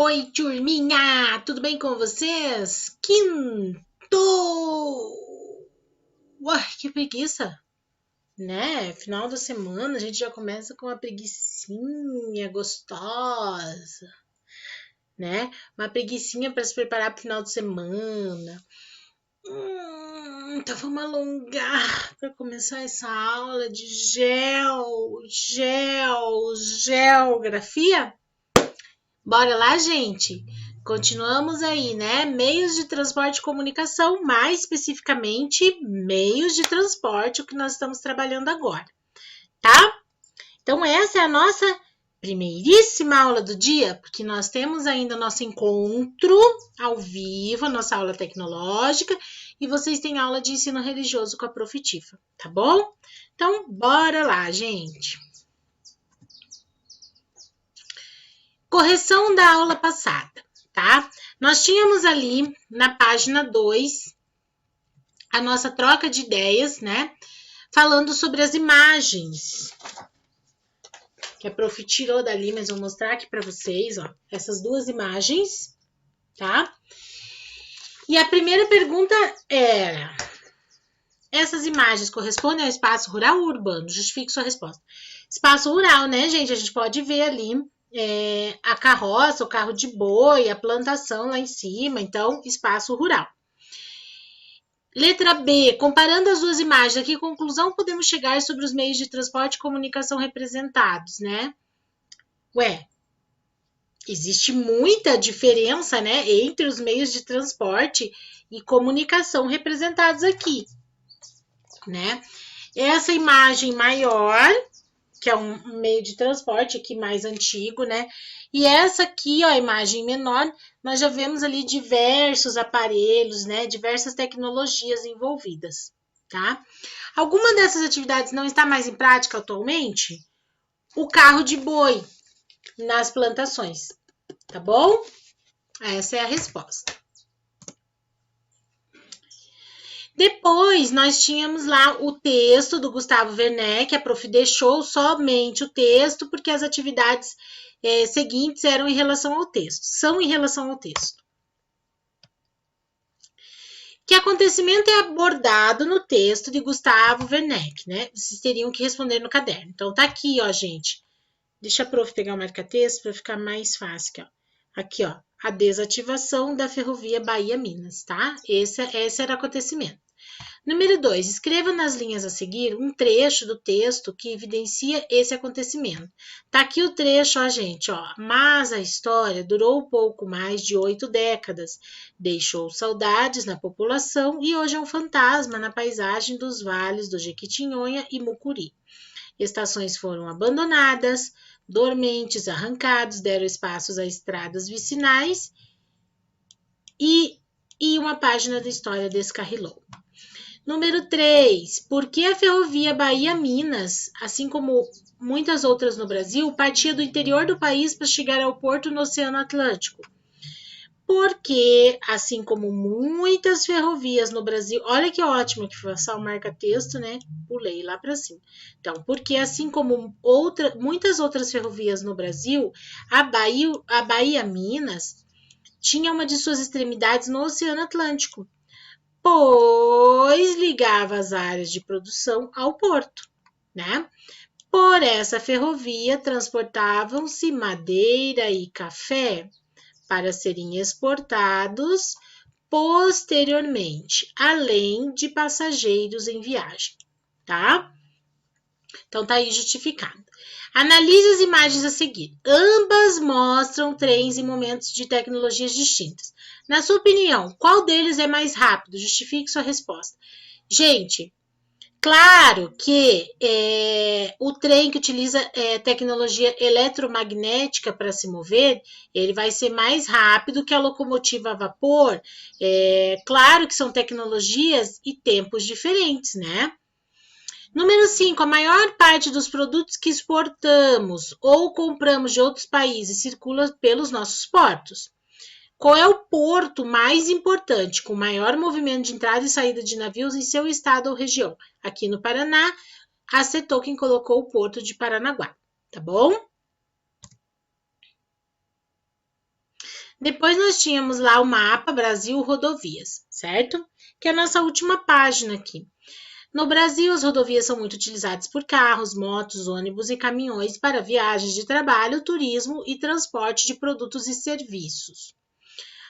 Oi, turminha! Tudo bem com vocês? Quinto! Uai, que preguiça, né? Final da semana a gente já começa com uma preguicinha gostosa, né? Uma preguicinha para se preparar para o final de semana. Então vamos alongar para começar essa aula de geografia? Bora lá, gente? Continuamos aí, né? Meios de transporte e comunicação, mais especificamente, meios de transporte, o que nós estamos trabalhando agora, tá? Então, essa é a nossa primeiríssima aula do dia, porque nós temos ainda nosso encontro ao vivo, a nossa aula tecnológica, e vocês têm aula de ensino religioso com a Prof. Tifa, tá bom? Então, bora lá, gente. Correção da aula passada, tá? Nós tínhamos ali na página 2 a nossa troca de ideias, né? Falando sobre as imagens. Que a Prof tirou dali, mas vou mostrar aqui para vocês, ó. Essas duas imagens, tá? E a primeira pergunta era: essas imagens correspondem ao espaço rural ou urbano? Justifique sua resposta. Espaço rural, né, gente? A gente pode ver ali a carroça, o carro de boi, a plantação lá em cima, então, espaço rural. Letra B, comparando as duas imagens, a que conclusão podemos chegar sobre os meios de transporte e comunicação representados, né? Ué, existe muita diferença, né, entre os meios de transporte e comunicação representados aqui, né? Essa imagem maior, que é um meio de transporte aqui mais antigo, né? E essa aqui, ó, a imagem menor, nós já vemos ali diversos aparelhos, né? Diversas tecnologias envolvidas, tá? Alguma dessas atividades não está mais em prática atualmente? O carro de boi nas plantações, tá bom? Essa é a resposta. Depois, nós tínhamos lá o texto do Gustavo Werneck, a Prof deixou somente o texto, porque as atividades seguintes eram em relação ao texto, são em relação ao texto. Que acontecimento é abordado no texto de Gustavo Werneck, né? Vocês teriam que responder no caderno. Então, tá aqui, ó, gente. Deixa a Prof pegar o marca-texto para ficar mais fácil, aqui, ó. Aqui, ó, a desativação da ferrovia Bahia-Minas, tá? Esse era o acontecimento. Número 2, escreva nas linhas a seguir um trecho do texto que evidencia esse acontecimento. Tá aqui o trecho, ó, gente, ó. Mas a história durou pouco mais de 8 décadas, deixou saudades na população e hoje é um fantasma na paisagem dos vales do Jequitinhonha e Mucuri. Estações foram abandonadas, dormentes arrancados, deram espaços a estradas vicinais e uma página da história descarrilou. Número 3, por que a ferrovia Bahia-Minas, assim como muitas outras no Brasil, partia do interior do país para chegar ao porto no Oceano Atlântico? Porque, assim como muitas ferrovias no Brasil, olha que ótimo que foi só o marca-texto, né? Pulei lá para cima. Então, porque assim como muitas outras ferrovias no Brasil, a Bahia-Minas tinha uma de suas extremidades no Oceano Atlântico, pois ligava as áreas de produção ao porto, né? Por essa ferrovia transportavam-se madeira e café para serem exportados posteriormente, além de passageiros em viagem, tá? Então tá aí justificado. Analise as imagens a seguir. Ambas mostram trens em momentos de tecnologias distintas. Na sua opinião, qual deles é mais rápido? Justifique sua resposta. Gente, claro que o trem que utiliza tecnologia eletromagnética para se mover, ele vai ser mais rápido que a locomotiva a vapor. Claro que são tecnologias e tempos diferentes, né? Número 5, a maior parte dos produtos que exportamos ou compramos de outros países circula pelos nossos portos. Qual é o porto mais importante, com maior movimento de entrada e saída de navios em seu estado ou região? Aqui no Paraná, acertou quem colocou o porto de Paranaguá, tá bom? Depois nós tínhamos lá o mapa Brasil Rodovias, certo? Que é a nossa última página aqui. No Brasil, as rodovias são muito utilizadas por carros, motos, ônibus e caminhões para viagens de trabalho, turismo e transporte de produtos e serviços.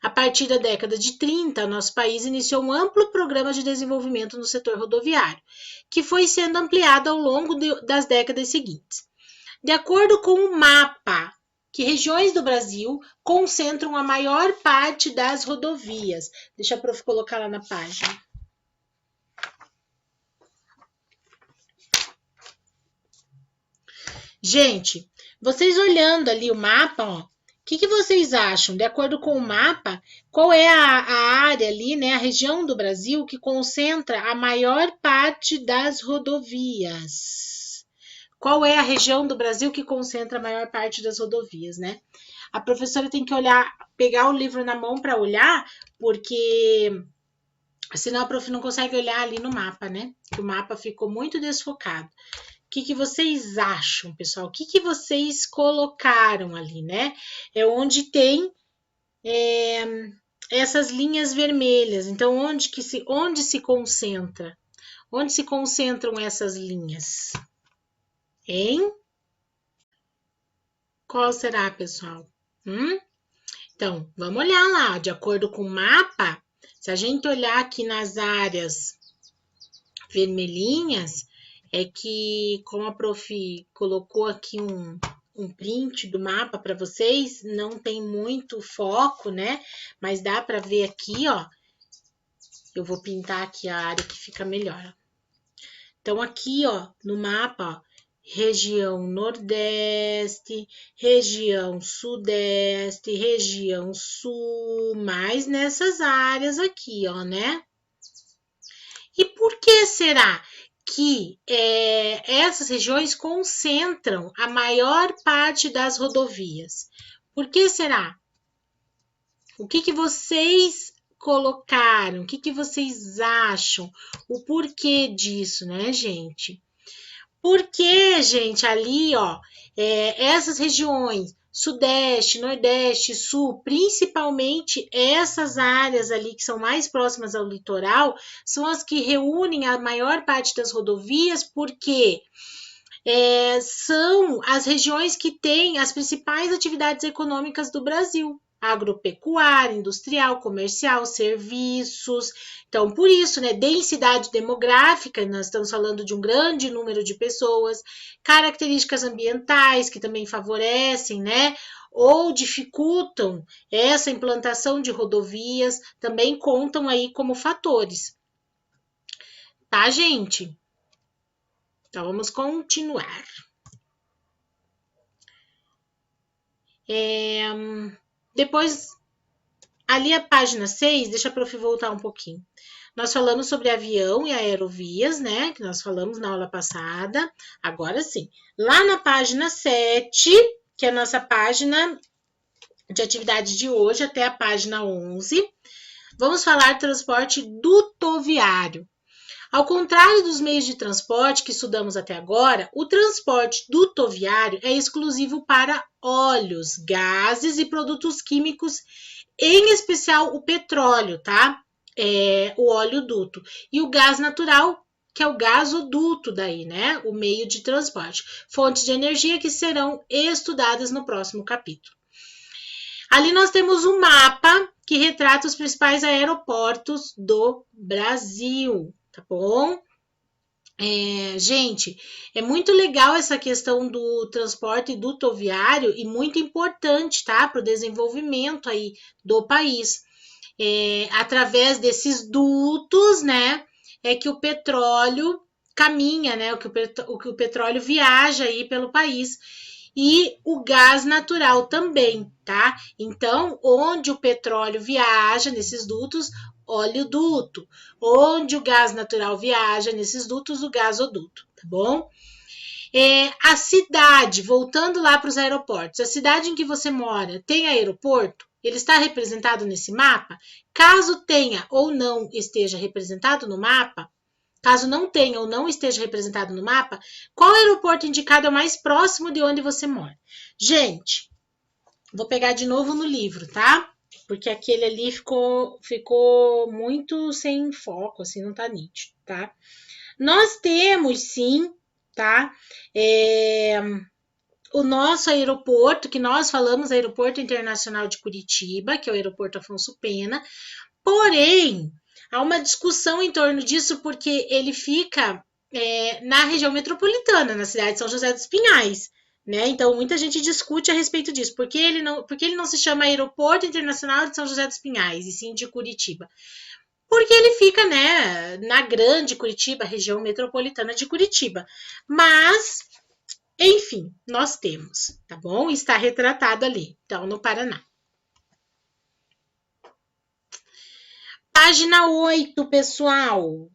A partir da década de 30, nosso país iniciou um amplo programa de desenvolvimento no setor rodoviário, que foi sendo ampliado ao longo das décadas seguintes. De acordo com o mapa, que regiões do Brasil concentram a maior parte das rodovias? Deixa a prof colocar lá na página. Gente, vocês olhando ali o mapa, ó, o que vocês acham? De acordo com o mapa, qual é a área ali, né, a região do Brasil que concentra a maior parte das rodovias? Qual é a região do Brasil que concentra a maior parte das rodovias, né? A professora tem que olhar, pegar o livro na mão para olhar, porque senão a prof não consegue olhar ali no mapa, né? Que o mapa ficou muito desfocado. O que vocês acham, pessoal? O que vocês colocaram ali, né? É onde tem essas linhas vermelhas. Então, onde se concentra? Onde se concentram essas linhas? Hein? Qual será, pessoal? Então, vamos olhar lá. De acordo com o mapa, se a gente olhar aqui nas áreas vermelhinhas, é que, como a prof colocou aqui um print do mapa para vocês, não tem muito foco, né? Mas dá para ver aqui, ó. Eu vou pintar aqui a área que fica melhor. Então, aqui, ó, no mapa, ó, região Nordeste, região Sudeste, região Sul, mais nessas áreas aqui, ó, né? E por que será que essas regiões concentram a maior parte das rodovias? Por que será? O que vocês colocaram? O que vocês acham? O porquê disso, né, gente? Porque, gente, ali, ó, essas regiões, Sudeste, Nordeste, Sul, principalmente essas áreas ali que são mais próximas ao litoral, são as que reúnem a maior parte das rodovias, porque são as regiões que têm as principais atividades econômicas do Brasil. Agropecuária, industrial, comercial, serviços. Então, por isso, né, densidade demográfica, nós estamos falando de um grande número de pessoas, características ambientais que também favorecem, né, ou dificultam essa implantação de rodovias, também contam aí como fatores. Tá, gente? Então, vamos continuar. Depois, ali a página 6, deixa a prof voltar um pouquinho. Nós falamos sobre avião e aerovias, né? Que nós falamos na aula passada. Agora sim. Lá na página 7, que é a nossa página de atividade de hoje, até a página 11, vamos falar transporte dutoviário. Ao contrário dos meios de transporte que estudamos até agora, o transporte dutoviário é exclusivo para óleos, gases e produtos químicos, em especial o petróleo, tá? O óleo duto. E o gás natural, que é o gasoduto daí, né? O meio de transporte. Fontes de energia que serão estudadas no próximo capítulo. Ali nós temos um mapa que retrata os principais aeroportos do Brasil. Tá bom? Gente, é muito legal essa questão do transporte dutoviário e muito importante, tá? Para o desenvolvimento aí do país. Através desses dutos, né? É que o petróleo caminha, né? O que o petróleo viaja aí pelo país. E o gás natural também, tá? Então, onde o petróleo viaja nesses dutos, oleoduto. Onde o gás natural viaja nesses dutos, o gasoduto, tá bom? A cidade, voltando lá para os aeroportos, a cidade em que você mora tem aeroporto? Ele está representado nesse mapa? Caso tenha ou não esteja representado no mapa, caso não tenha ou não esteja representado no mapa, qual aeroporto indicado é o mais próximo de onde você mora? Gente, vou pegar de novo no livro, tá? porque aquele ali ficou muito sem foco, assim, não tá nítido, tá? Nós temos sim, tá? O nosso aeroporto, que nós falamos, Aeroporto Internacional de Curitiba, que é o Aeroporto Afonso Pena, porém, há uma discussão em torno disso, porque ele fica na região metropolitana, na cidade de São José dos Pinhais. Né? Então, muita gente discute a respeito disso. Por que ele não se chama Aeroporto Internacional de São José dos Pinhais, e sim de Curitiba? Porque ele fica, né, na grande Curitiba, região metropolitana de Curitiba. Mas, enfim, nós temos, tá bom? Está retratado ali, então, no Paraná. Página 8, pessoal.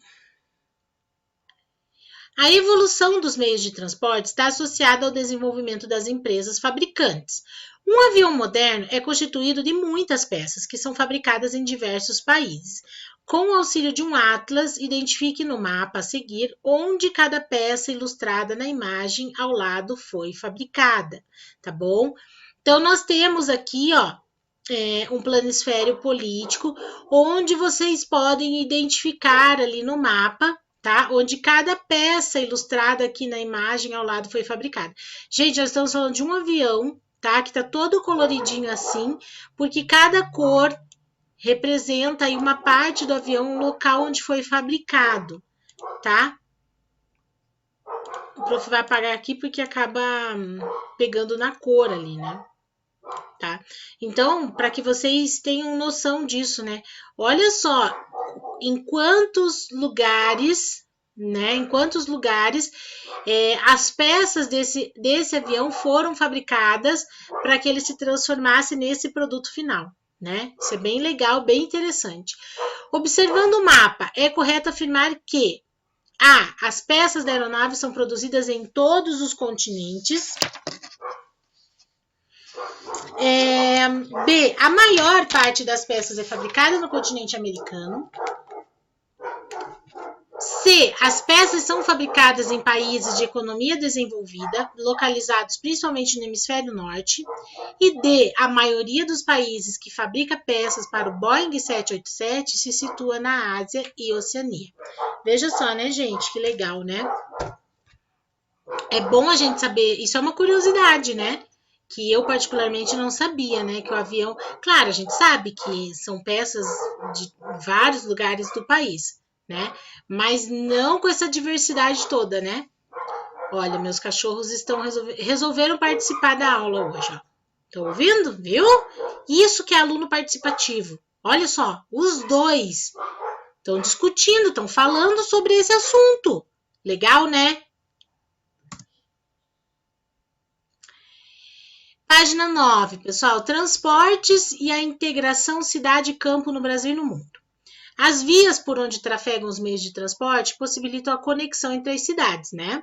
A evolução dos meios de transporte está associada ao desenvolvimento das empresas fabricantes. Um avião moderno é constituído de muitas peças que são fabricadas em diversos países. Com o auxílio de um atlas, identifique no mapa a seguir onde cada peça ilustrada na imagem ao lado foi fabricada, tá bom? Então, nós temos aqui, ó, um planisfério político, onde vocês podem identificar ali no mapa, tá? Onde cada peça ilustrada aqui na imagem ao lado foi fabricada. Gente, nós estamos falando de um avião, tá? Que tá todo coloridinho assim, porque cada cor representa aí uma parte do avião, um local onde foi fabricado, tá? O prof vai apagar aqui porque acaba pegando na cor ali, né? Tá? Então, para que vocês tenham noção disso, né? Olha só, em quantos lugares, né? Em quantos lugares as peças desse avião foram fabricadas para que ele se transformasse nesse produto final, né? Isso é bem legal, bem interessante. Observando o mapa, é correto afirmar que A. As peças da aeronave são produzidas em todos os continentes. B. A maior parte das peças é fabricada no continente americano. C. As peças são fabricadas em países de economia desenvolvida, localizados principalmente no hemisfério norte. E D. A maioria dos países que fabrica peças para o Boeing 787 se situa na Ásia e Oceania. Veja só, né, gente? Que legal, né? É bom a gente saber, isso é uma curiosidade, né? Que eu particularmente não sabia, né? Que o avião, claro, a gente sabe que são peças de vários lugares do país, né? Mas não com essa diversidade toda, né? Olha, meus cachorros resolveram participar da aula hoje, ó. Estão ouvindo? Viu? Isso que é aluno participativo. Olha só, os dois estão discutindo, estão falando sobre esse assunto. Legal, né? Página 9, pessoal. Transportes e a integração cidade-campo no Brasil e no mundo. As vias por onde trafegam os meios de transporte possibilitam a conexão entre as cidades, né?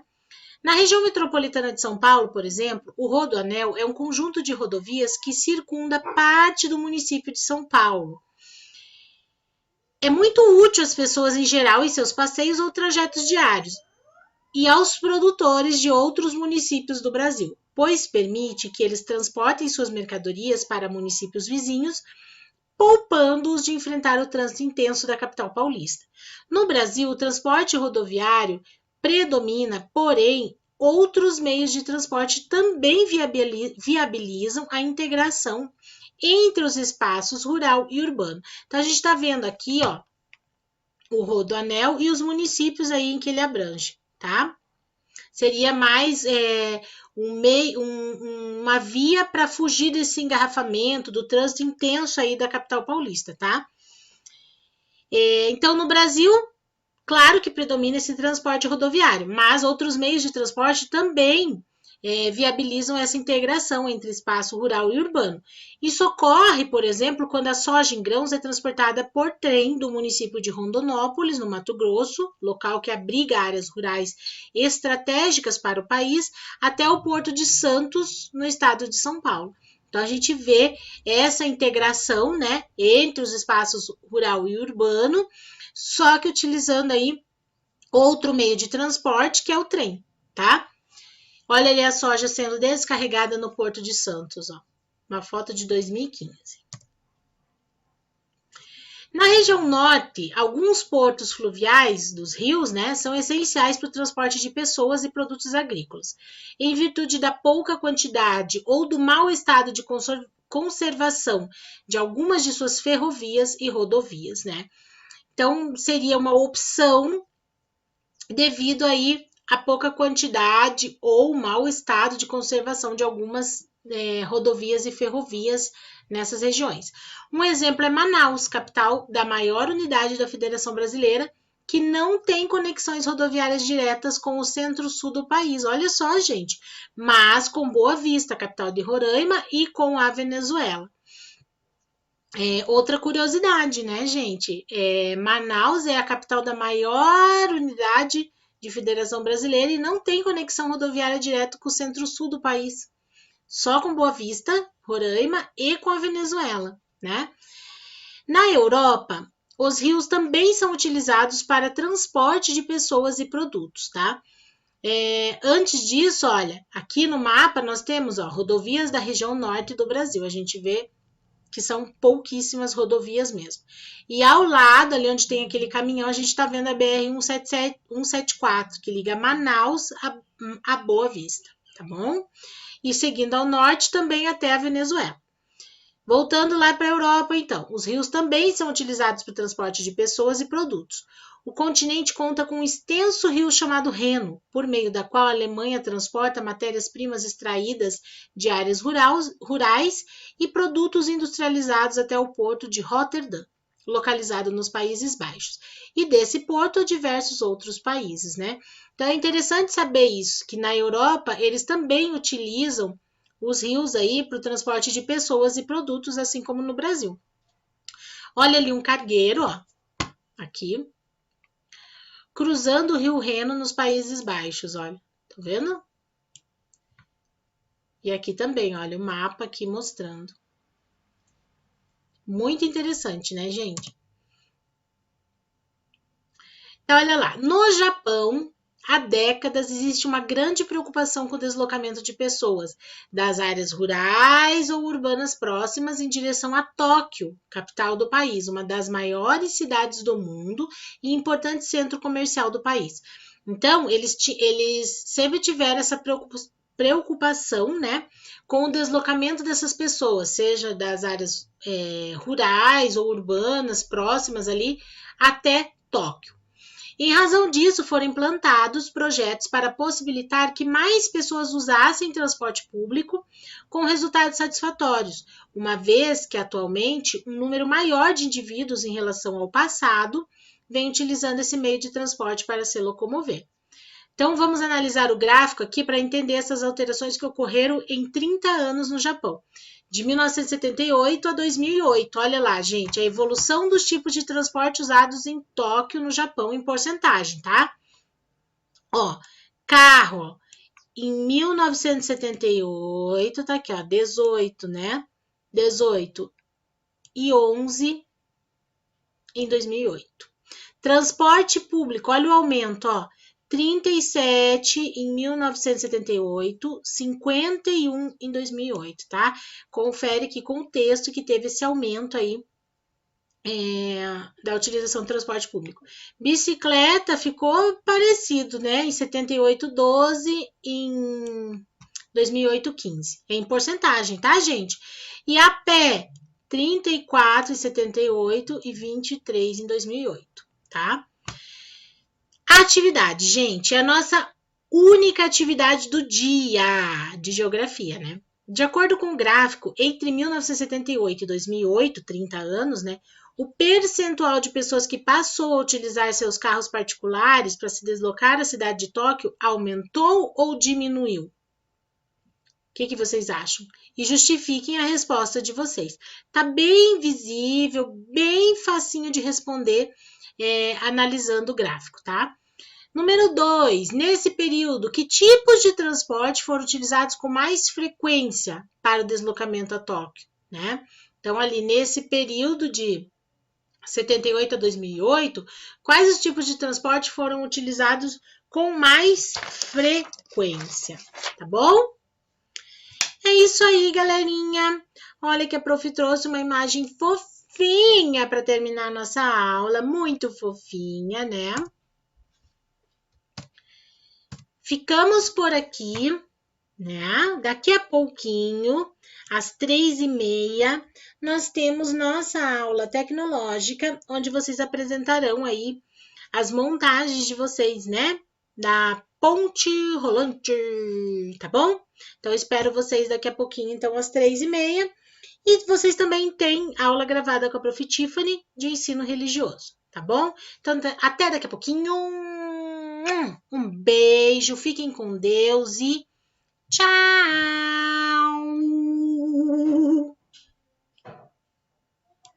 Na região metropolitana de São Paulo, por exemplo, o Rodoanel é um conjunto de rodovias que circunda parte do município de São Paulo. É muito útil às pessoas em geral em seus passeios ou trajetos diários e aos produtores de outros municípios do Brasil, pois permite que eles transportem suas mercadorias para municípios vizinhos, poupando-os de enfrentar o trânsito intenso da capital paulista. No Brasil, o transporte rodoviário predomina, porém, outros meios de transporte também viabilizam a integração entre os espaços rural e urbano. Então, a gente está vendo aqui, ó, o Rodoanel e os municípios aí em que ele abrange, tá? Seria mais uma via para fugir desse engarrafamento, do trânsito intenso aí da capital paulista, tá? Então, no Brasil, claro que predomina esse transporte rodoviário, mas outros meios de transporte também viabilizam essa integração entre espaço rural e urbano. Isso ocorre, por exemplo, quando a soja em grãos é transportada por trem do município de Rondonópolis, no Mato Grosso, local que abriga áreas rurais estratégicas para o país, até o Porto de Santos, no estado de São Paulo. Então, a gente vê essa integração, né, entre os espaços rural e urbano, só que utilizando aí outro meio de transporte, que é o trem, tá? Olha ali a soja sendo descarregada no Porto de Santos, ó. Uma foto de 2015. Na região norte, alguns portos fluviais dos rios, né, são essenciais para o transporte de pessoas e produtos agrícolas, em virtude da pouca quantidade ou do mau estado de conservação de algumas de suas ferrovias e rodovias, né? Então, seria uma opção devido aí à pouca quantidade ou mau estado de conservação de algumas rodovias e ferrovias nessas regiões. Um exemplo é Manaus, capital da maior unidade da Federação Brasileira, que não tem conexões rodoviárias diretas com o centro-sul do país. Olha só, gente, mas com Boa Vista, capital de Roraima, e com a Venezuela. Outra curiosidade, né, gente? Manaus é a capital da maior unidade de Federação Brasileira e não tem conexão rodoviária direta com o centro-sul do país. Só com Boa Vista, Roraima e com a Venezuela, né? Na Europa, os rios também são utilizados para transporte de pessoas e produtos, tá? Antes disso, olha, aqui no mapa nós temos rodovias da região norte do Brasil. A gente vê que são pouquíssimas rodovias mesmo. E ao lado, ali onde tem aquele caminhão, a gente está vendo a BR-174, que liga Manaus a Boa Vista, tá bom? E seguindo ao norte, também até a Venezuela. Voltando lá para a Europa, então, os rios também são utilizados para o transporte de pessoas e produtos. O continente conta com um extenso rio chamado Reno, por meio da qual a Alemanha transporta matérias-primas extraídas de áreas rurais e produtos industrializados até o porto de Rotterdam, localizado nos Países Baixos, e desse porto a diversos outros países, né? Então é interessante saber isso, que na Europa eles também utilizam os rios aí para o transporte de pessoas e produtos, assim como no Brasil. Olha ali um cargueiro, ó, aqui, cruzando o rio Reno nos Países Baixos, olha, tá vendo? E aqui também, olha, o mapa aqui mostrando. Muito interessante, né, gente? Então, olha lá, no Japão, há décadas existe uma grande preocupação com o deslocamento de pessoas das áreas rurais ou urbanas próximas em direção a Tóquio, capital do país, uma das maiores cidades do mundo e importante centro comercial do país. Então, eles sempre tiveram essa preocupação, né, com o deslocamento dessas pessoas, seja das áreas rurais ou urbanas próximas ali até Tóquio. Em razão disso, foram implantados projetos para possibilitar que mais pessoas usassem transporte público com resultados satisfatórios, uma vez que atualmente um número maior de indivíduos em relação ao passado vem utilizando esse meio de transporte para se locomover. Então, vamos analisar o gráfico aqui para entender essas alterações que ocorreram em 30 anos no Japão, de 1978 a 2008. Olha lá, gente, a evolução dos tipos de transporte usados em Tóquio, no Japão, em porcentagem, tá? Ó, carro, em 1978, tá aqui, ó, 18, né? 18 e 11 em 2008. Transporte público, olha o aumento, ó. 37 em 1978, 51 em 2008, tá? Confere aqui com o texto que teve esse aumento aí da utilização do transporte público. Bicicleta ficou parecido, né? Em 78, 12, em 2008, 15. Em porcentagem, tá, gente? E a pé, 34 em 78 e 23 em 2008, tá? Atividade, gente, é a nossa única atividade do dia de geografia, né? De acordo com o gráfico, entre 1978 e 2008, 30 anos, né? O percentual de pessoas que passou a utilizar seus carros particulares para se deslocar à cidade de Tóquio aumentou ou diminuiu? O que vocês acham? E justifiquem a resposta de vocês. Tá bem visível, bem facinho de responder analisando o gráfico, tá? Número 2, nesse período, que tipos de transporte foram utilizados com mais frequência para o deslocamento a Tóquio, né? Então, ali nesse período de 78 a 2008, quais os tipos de transporte foram utilizados com mais frequência, tá bom? É isso aí, galerinha. Olha que a prof trouxe uma imagem fofinha fofinha para terminar nossa aula, muito fofinha, né? Ficamos por aqui, né? Daqui a pouquinho, às 3h30, nós temos nossa aula tecnológica, onde vocês apresentarão aí as montagens de vocês, né? Da ponte rolante, tá bom? Então, espero vocês daqui a pouquinho, então, às 3h30. E vocês também têm aula gravada com a Prof. Tiffany de ensino religioso, tá bom? Então, até daqui a pouquinho. Um beijo, fiquem com Deus e tchau!